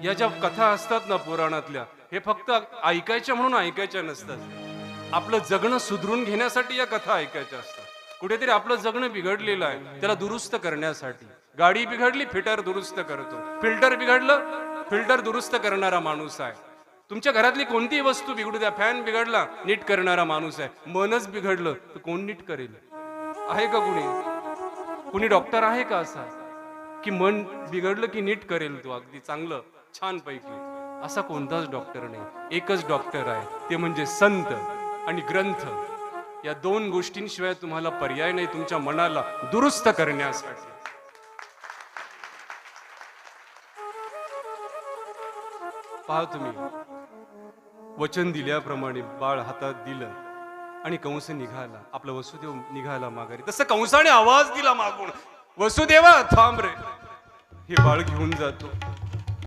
या ज्या कथा असतात ना पुराणातल्या, हे फक्त ऐकायच्या म्हणून ऐकायच्या नसतात. आपलं जगणं सुधरून घेण्यासाठी या कथा ऐकायच्या असतात. कुठेतरी आपलं जगणं बिघडलेलं आहे, त्याला दुरुस्त करण्यासाठी. गाडी बिघडली, फिल्टर दुरुस्त करतो. फिल्टर बिघडलं, फिल्टर दुरुस्त करणारा माणूस आहे. तुमच्या घरातली कोणतीही वस्तू बिघडू द्या, फॅन बिघडला, नीट करणारा माणूस आहे. मनच बिघडलं तर कोण नीट करेल? आहे का कुणी डॉक्टर आहे का असा की मन बिघडलं की नीट करेल तो अगदी चांगलं छान पैकी? असा कोणताच डॉक्टर नाही. एकच डॉक्टर आहे, ते म्हणजे संत आणि ग्रंथ. या दोन गोष्टींशिवाय तुम्हाला पर्याय नाही तुमच्या मनाला दुरुस्त करण्यासाठी. पहा तुम्ही, वचन दिल्याप्रमाणे बाळ हातात दिलं आणि कंस निघाला, आपला वसुदेव निघाला माघारी. तसं कंसाने आवाज दिला मागून, वसुदेवा थांब रे, हे बाळ घेऊन जातो.